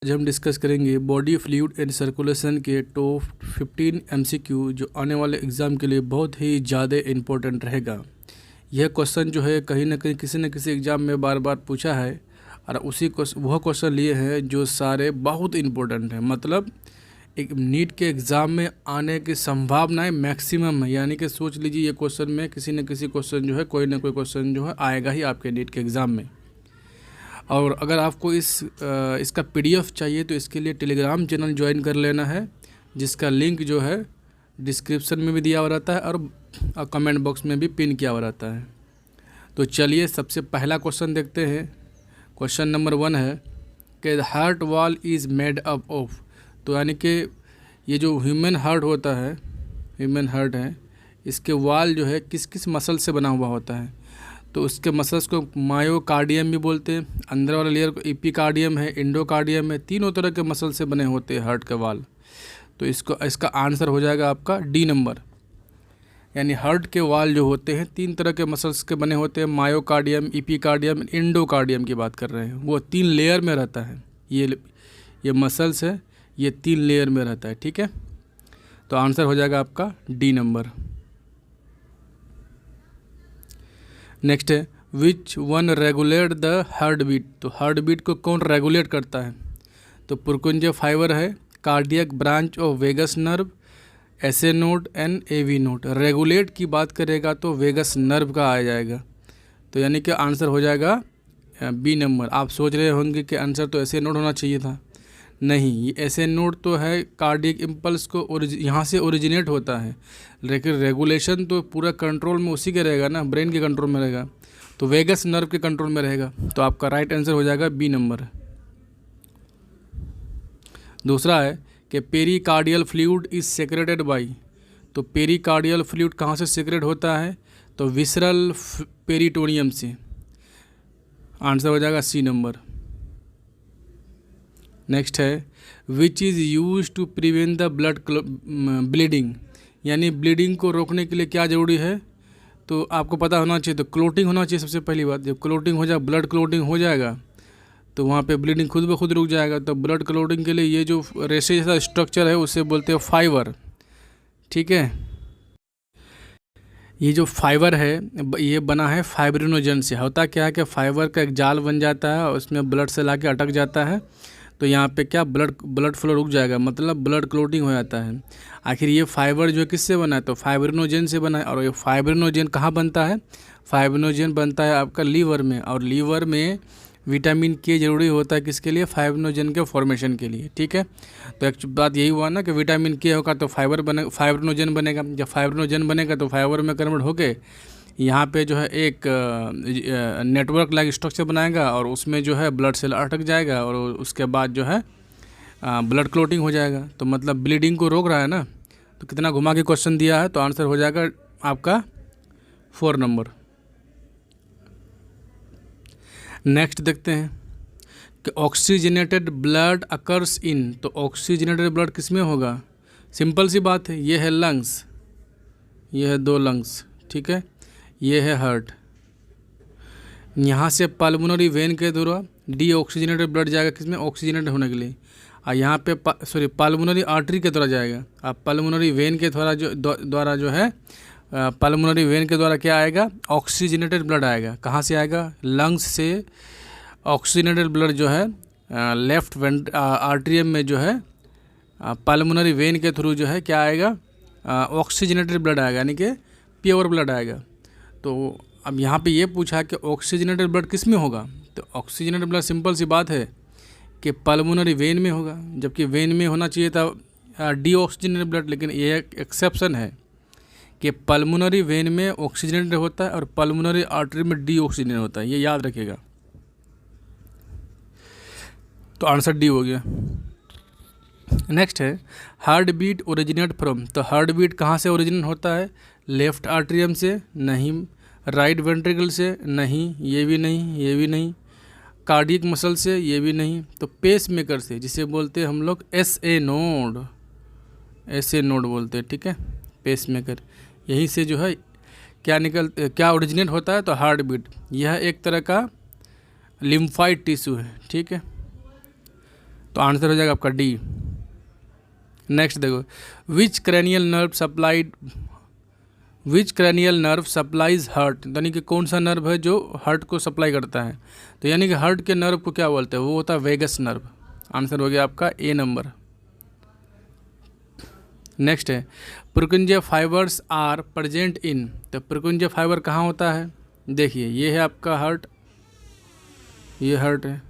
आज हम डिस्कस करेंगे बॉडी फ्लूइड एंड सर्कुलेशन के टॉप 15 एमसीक्यू जो आने वाले एग्ज़ाम के लिए बहुत ही ज़्यादा इम्पोर्टेंट रहेगा। यह क्वेश्चन जो है कहीं ना कहीं किसी न किसी एग्ज़ाम में बार बार पूछा है और वह क्वेश्चन लिए हैं जो सारे बहुत इम्पोर्टेंट हैं। मतलब एक नीट के एग्ज़ाम में आने की संभावनाएं मैक्सिमम है, यानी कि सोच लीजिए ये क्वेश्चन में किसी न किसी क्वेश्चन जो है कोई ना कोई क्वेश्चन जो है आएगा ही आपके नीट के एग्ज़ाम में। और अगर आपको इसका पीडीएफ चाहिए तो इसके लिए टेलीग्राम चैनल ज्वाइन कर लेना है, जिसका लिंक जो है डिस्क्रिप्शन में भी दिया हुआ रहता है और कमेंट बॉक्स में भी पिन किया हुआ रहता है। तो चलिए सबसे पहला क्वेश्चन देखते हैं। क्वेश्चन नंबर 1 है कि the heart wall is made up of. तो यानी कि ये जो ह्यूमन हार्ट होता है, ह्यूमन हार्ट है, इसके वॉल जो है किस किस मसल से बना हुआ होता है। तो उसके मसल्स को मायोकार्डियम भी बोलते हैं, अंदर वाला लेयर को एपिकार्डियम है, एंडोकार्डियम है, तीनों तरह के मसल से बने होते हैं हार्ट के वाल। तो इसका आंसर हो जाएगा आपका डी नंबर। यानी हार्ट के वाल जो होते हैं 3 तरह के मसल्स के बने होते हैं, मायोकार्डियम, एपिकार्डियम, एंडोकार्डियम की बात कर रहे हैं। वो 3 लेयर में रहता है। ये मसल्स है, ये 3 लेयर में रहता है। ठीक है, तो आंसर हो जाएगा आपका डी नंबर। नेक्स्ट है which one regulate the heart beat. तो हार्ट बीट को कौन रेगुलेट करता है। तो पुरकुंज फाइबर है, cardiac branch of vagus nerve, SA node and AV node. Regulate की बात करेगा तो वेगस नर्व का आ जाएगा। तो यानी कि आंसर हो जाएगा बी नंबर। आप सोच रहे होंगे कि आंसर तो एसए नोड होना चाहिए था। नहीं, ये एसए नोड तो है कार्डियक इम्पल्स को यहाँ से ओरिजिनेट होता है, लेकिन रेगुलेशन तो पूरा कंट्रोल में उसी के रहेगा ना, ब्रेन के कंट्रोल में रहेगा, तो वेगस नर्व के कंट्रोल में रहेगा। तो आपका राइट आंसर हो जाएगा बी नंबर। दूसरा है कि pericardial fluid is secreted bye. तो पेरिकार्डियल फ्लूइड कहाँ से सेक्रेट होता है। तो विसरल पेरिटोनियम से। आंसर हो जाएगा सी नंबर। नेक्स्ट है which is use to prevent the bleeding. यानी ब्लीडिंग को रोकने के लिए क्या ज़रूरी है। तो आपको पता होना चाहिए, तो क्लोटिंग होना चाहिए सबसे पहली बात। जब क्लोटिंग हो जाए, ब्लड क्लोटिंग हो जाएगा तो वहाँ पे ब्लीडिंग खुद ब खुद रुक जाएगा। तो ब्लड क्लोटिंग के लिए ये जो रेशे जैसा स्ट्रक्चर है उसे बोलते हैं फाइबर। ठीक है, ये जो फाइबर है ये बना है फाइब्रिनोजन से। होता क्या है कि फाइबर का एक जाल बन जाता है और उसमें ब्लड से लाके अटक जाता है, तो यहाँ पे क्या ब्लड फ्लो रुक जाएगा, मतलब ब्लड क्लोटिंग हो जाता है। आखिर ये फाइबर जो किससे बना है, तो फाइब्रिनोजन से बना है। और ये फाइब्रिनोजन कहाँ बनता है। फाइब्रिनोजन बनता है आपका लीवर में, और लीवर में विटामिन के जरूरी होता है किसके लिए, फाइब्रिनोजन के फॉर्मेशन के लिए। ठीक है, तो एक बात यही हुआ ना कि विटामिन के होगा तो फाइब्रिनोजन बनेगा। जब फाइब्रिनोजन बनेगा तो फाइबर में कन्वर्ट होके यहाँ पे जो है एक नेटवर्क लाइक स्ट्रक्चर बनाएगा और उसमें जो है ब्लड सेल अटक जाएगा और उसके बाद जो है ब्लड क्लोटिंग हो जाएगा। तो मतलब ब्लीडिंग को रोक रहा है ना। तो कितना घुमा के क्वेश्चन दिया है, तो आंसर हो जाएगा आपका 4 नंबर। नेक्स्ट देखते हैं कि ऑक्सीजनेटेड ब्लड अकर्स इन। तो ऑक्सीजनेटेड ब्लड किस में होगा। सिंपल सी बात है, ये है लंग्स, ये है 2 लंग्स। ठीक है, ये है हार्ट। यहाँ से पल्मोनरी वेन के द्वारा डीऑक्सीजनेटेड ब्लड जाएगा किसमें, ऑक्सीजनेटेड होने के लिए। और यहाँ पे पल्मोनरी आर्टरी के द्वारा जाएगा। अब पल्मोनरी वेन के द्वारा जो है पल्मोनरी वेन के द्वारा क्या आएगा, ऑक्सीजनेटेड ब्लड आएगा। कहाँ से आएगा, लंग्स से ऑक्सीजनेटेड ब्लड जो है लेफ्ट आर्टरियम में जो है पल्मोनरी वेन के थ्रू जो है क्या आएगा, ऑक्सीजनेटेड ब्लड आएगा, यानी कि प्योर ब्लड आएगा। तो अब यहाँ पे ये पूछा कि ऑक्सीजनेटेड ब्लड किस में होगा। तो ऑक्सीजनेटेड ब्लड सिंपल सी बात है कि पल्मोनरी वेन में होगा, जबकि वेन में होना चाहिए था डीऑक्सीजनेटेड ब्लड। लेकिन ये एक एक्सेप्शन है कि पल्मोनरी वेन में ऑक्सीजनेटेड होता है और पल्मोनरी आर्टरी में डीऑक्सीजनेटेड होता है, ये याद रखिएगा। तो आंसर डी हो गया। नेक्स्ट है हार्ट बीट ओरिजिनेट फ्रॉम। तो हार्ट बीट कहाँ से ओरिजिनेट होता है, लेफ्ट आर्ट्रियम से नहीं, राइट वेंट्रिकल से नहीं, ये भी नहीं, ये भी नहीं, कार्डियक मसल से ये भी नहीं, तो पेस मेकर से, जिसे बोलते हैं हम लोग एसए नोड, एसए नोड बोलते हैं। ठीक है, पेस मेकर, यहीं से जो है क्या ओरिजिनेट होता है। तो हार्ट बीट यह एक तरह का लिम्फाइड टिश्यू है। ठीक है, तो आंसर हो जाएगा आपका डी। नेक्स्ट देखो, विच क्रैनियल नर्व सप्लाइज हार्ट, यानी कि कौन सा नर्व है जो हार्ट को सप्लाई करता है। तो यानी कि हार्ट के नर्व को क्या बोलते हैं, वो होता है वेगस नर्व। आंसर हो गया आपका ए नंबर। नेक्स्ट है, पुरकुंजे फाइबर्स आर प्रेजेंट इन, तो पुरकुंजे फाइबर कहाँ होता है। देखिए ये है आपका हार्ट, ये हार्ट है,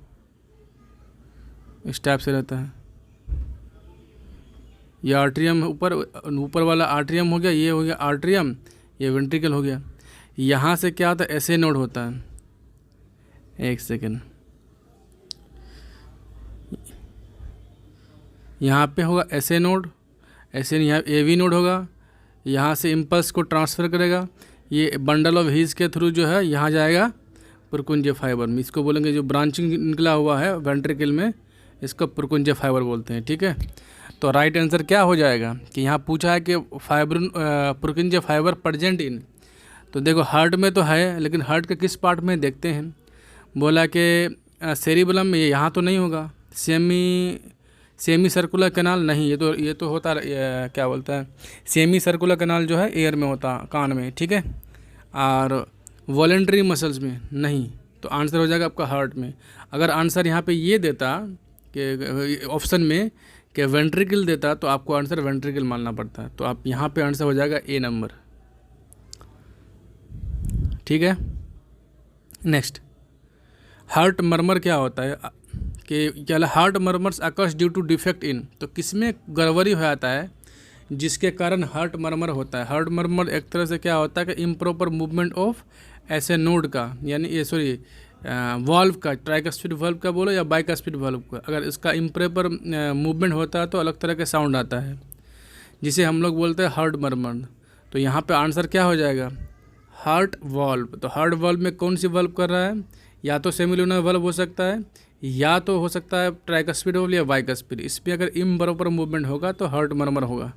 इस टाइप से रहता है। ये आर्ट्रियम ऊपर वाला आर्ट्रियम हो गया, ये हो गया आर्ट्रियम, ये वेंट्रिकल हो गया। यहाँ से क्या होता है, ऐसे नोड होता है, एक सेकेंड, यहाँ पे होगा ऐसे नोड, ऐसे यहाँ एवी नोड होगा, यहाँ से इम्पल्स को ट्रांसफ़र करेगा, ये बंडल ऑफ हीज के थ्रू जो है यहाँ जाएगा पुरकुंजे फाइबर में। इसको बोलेंगे जो ब्रांचिंग निकला हुआ है वेंट्रिकल में, इसको पुरकुंजे फाइबर बोलते हैं। ठीक है, तो राइट आंसर क्या हो जाएगा कि यहाँ पूछा है कि पुरकुंजे फाइबर प्रेजेंट इन, तो देखो हार्ट में तो है, लेकिन हार्ट के किस पार्ट में देखते हैं। बोला कि सेरिबलम में, यहाँ तो नहीं होगा। सेमी सर्कुलर कैनाल नहीं, ये तो होता क्या बोलता है, सेमी सर्कुलर कैनाल जो है एयर में होता, कान में। ठीक है, और वॉलेंट्री मसल्स में नहीं, तो आंसर हो जाएगा आपका हार्ट में। अगर आंसर यहाँ पे ये देता कि ऑप्शन में कि वेंट्रिकल देता, तो आपको आंसर वेंट्रिकल मानना पड़ता है। तो आप यहाँ पे आंसर हो जाएगा ए नंबर। ठीक है, नेक्स्ट, हार्ट मर्मर क्या होता है कि क्या heart murmurs occurs due to defect in, तो किसमें गड़बड़ी हो जाता है जिसके कारण हार्ट मर्मर होता है। हार्ट मर्मर एक तरह से क्या होता है कि इम्प्रॉपर मूवमेंट ऑफ ऐसे नोड का, यानी ये सॉरी वाल्व का, ट्राइकस्पिड वाल्व का बोलो या बाइकस्पिड वाल्व का, अगर इसका इम्प्रॉपर मूवमेंट होता है तो अलग तरह का साउंड आता है, जिसे हम लोग बोलते हैं हार्ट मर्मर। तो यहाँ पे आंसर क्या हो जाएगा, हार्ट वाल्व। तो हार्ट वाल्व में कौन सी वाल्व कर रहा है, या तो सेमिलुनर वाल्व हो सकता है, या तो हो सकता है ट्राइकस्पिड वाल्व या बाइकस्पिड। इसमें अगर इम्प्रॉपर मूवमेंट होगा तो हार्ट मर्मर होगा।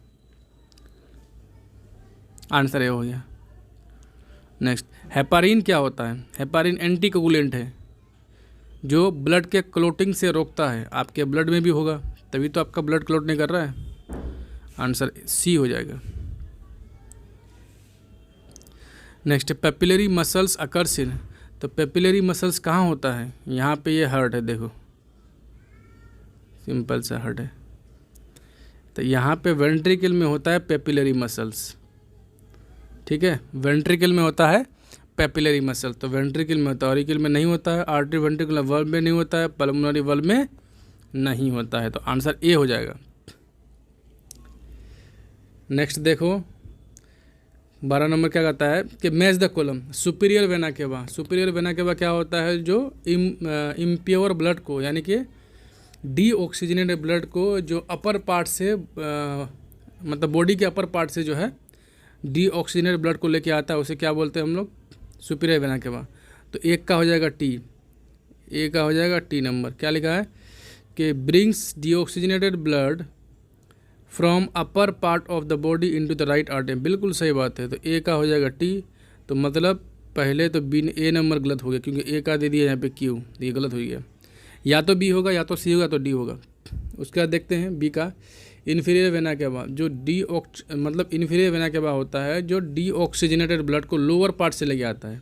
आंसर ये हो गया। नेक्स्ट, हेपारिन क्या होता है। हेपारिन एंटीकोगुलेंट है जो ब्लड के क्लोटिंग से रोकता है। आपके ब्लड में भी होगा, तभी तो आपका ब्लड क्लोट नहीं कर रहा है। आंसर सी हो जाएगा। Next, papillary muscles occurs in, तो पेपिलरी मसल्स कहाँ होता है, यहाँ पे ये हार्ट है, देखो सिंपल सा हार्ट है, तो यहाँ पे वेंट्रिकल में होता है पेपिलरी मसल्स। ठीक है, वेंट्रिकल में होता है पेपिलरी मसल, तो वेंट्रिकल में होता है, ऑरिकल में नहीं होता है, आर्टरी वेंट्रिकुलर वाल्व में नहीं होता है, पल्मोनरी वाल्व में नहीं होता है, तो आंसर ए हो जाएगा। नेक्स्ट देखो 12 नंबर क्या कहता है कि match the column superior vena cava. Superior vena cava क्या होता है, जो इम्प्योर ब्लड को, यानी कि डीऑक्सीजनेटेड ब्लड को जो अपर पार्ट से मतलब बॉडी के अपर पार्ट से जो है डीऑक्सीजनेटेड ब्लड को लेके आता है, उसे क्या बोलते हैं हम लोग, सुपीरियर वेना केवा। तो एक का हो जाएगा टी, ए का हो जाएगा टी नंबर। क्या लिखा है कि brings deoxygenated blood from upper part of the body into the right artery. बिल्कुल सही बात है, तो ए का हो जाएगा टी। तो मतलब पहले तो बी, ए नंबर गलत हो गया क्योंकि ए का दे दिया यहाँ पे क्यू, तो ये गलत हो गया। या तो बी होगा, या तो सी होगा, तो डी होगा। उसके बाद देखते हैं बी का, इन्फीरियर वेना केवा, जो मतलब इन्फीरियर वेना केवा होता है जो डीऑक्सीजनेटेड ब्लड को लोअर पार्ट से लेके आता है,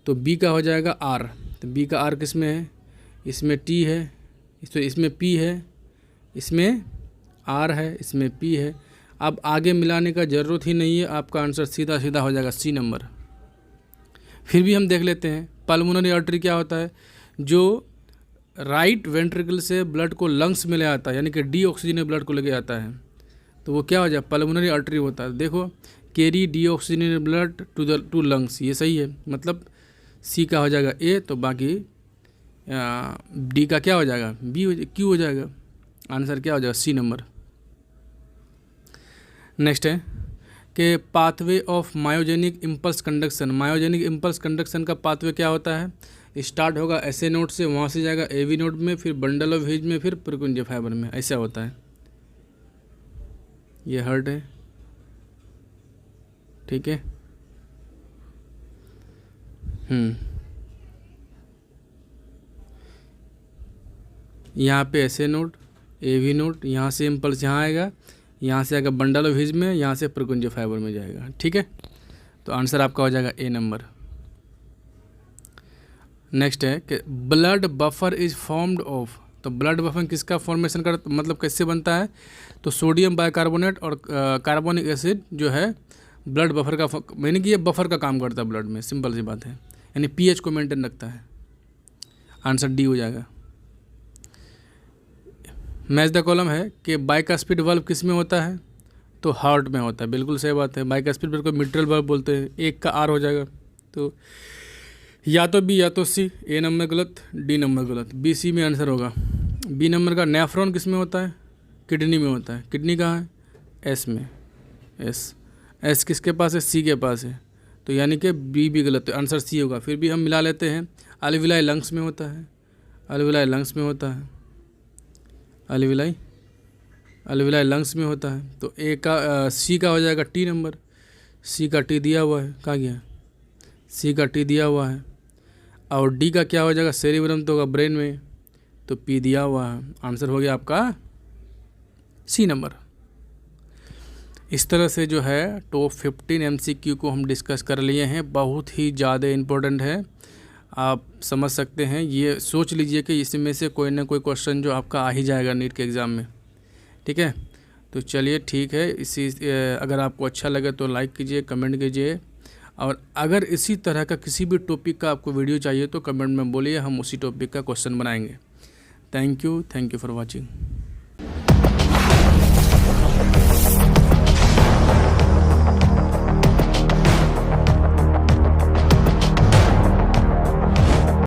तो बी का हो जाएगा आर। तो बी का आर किस में है, इसमें टी है, इसमें पी है, इसमें आर है, इसमें पी है। अब आगे मिलाने का ज़रूरत ही नहीं है, आपका आंसर सीधा सीधा हो जाएगा सी नंबर। फिर भी हम देख लेते हैं पल्मोनरी आर्टरी क्या होता है, जो राइट वेंट्रिकल से ब्लड को लंग्स में ले आता है, यानी कि डीऑक्सीजनेटेड ब्लड को लेके आता है, तो वो क्या हो जाए, पल्मोनरी आर्टरी होता है। देखो carry deoxygenated blood to lungs, ये सही है, मतलब सी का हो जाएगा ए, तो बाकी डी का क्या हो जाएगा, बी, क्यू हो जाएगा। आंसर क्या हो जाएगा, सी नंबर। नेक्स्ट है कि pathway of myogenic impulse conduction. Myogenic impulse conduction का पाथवे क्या होता है, स्टार्ट होगा ऐसे नोड से, वहाँ से जाएगा एवी नोड में, फिर बंडल ऑफ हीज में, फिर पुरकुंजे फाइबर में, ऐसा होता है। ये हार्ट है, ठीक है। यहाँ पे ऐसे नोड, AV नोड, यहाँ से इम्पल्स यहाँ आएगा, यहाँ से आएगा बंडल ऑफ हिज में, यहाँ से प्रिकुंज फाइबर में जाएगा। ठीक है, तो आंसर आपका हो जाएगा A नंबर। नेक्स्ट है कि blood buffer is formed of, तो ब्लड बफर किसका फॉर्मेशन कर, मतलब कैसे बनता है, तो सोडियम बाइकार्बोनेट और कार्बोनिक एसिड जो है ब्लड बफर का, यानी कि ये बफर का काम करता है ब्लड में, सिंपल सी बात है, यानी pH को मेंटेन रखता है। आंसर डी हो जाएगा। मैच द कॉलम है कि बाइकास्पिड वाल्व किस में होता है, तो हार्ट में होता है। बिल्कुल सही बात है, बाइकास्पिड वाल्व को मिट्रल वाल्व बोलते हैं। एक का आर हो जाएगा, तो या तो बी या तो सी। ए नंबर गलत, डी नंबर गलत, बी सी में आंसर होगा। बी नंबर का नेफ्रॉन किस में होता है, किडनी में होता है। किडनी कहाँ है, एस में, एस किसके पास है, सी के पास है, तो यानी कि बी भी गलत है, आंसर सी होगा। फिर भी हम मिला लेते हैं। अलविलाई लंग्स में होता है, अलविलाई लंग्स में होता है, अलविलाई लंग्स में होता है, तो ए का सी का हो जाएगा टी नंबर। सी का टी दिया हुआ है, कहाँ गया, सी का टी दिया हुआ है। और डी का क्या हो जाएगा, सेरिब्रम तो होगा ब्रेन में, तो पी दिया हुआ है। आंसर हो गया आपका सी नंबर। इस तरह से जो है टॉप 15 MCQ को हम डिस्कस कर लिए हैं, बहुत ही ज़्यादा इम्पोर्टेंट है, आप समझ सकते हैं। ये सोच लीजिए कि इसमें से कोई ना कोई क्वेश्चन जो आपका आ ही जाएगा नीट के एग्ज़ाम में। ठीक है, तो चलिए ठीक है, अगर आपको अच्छा लगे तो लाइक कीजिए, कमेंट कीजिए, और अगर इसी तरह का किसी भी टॉपिक का आपको वीडियो चाहिए तो कमेंट में बोलिए, हम उसी टॉपिक का क्वेश्चन बनाएंगे। Thank you for watching.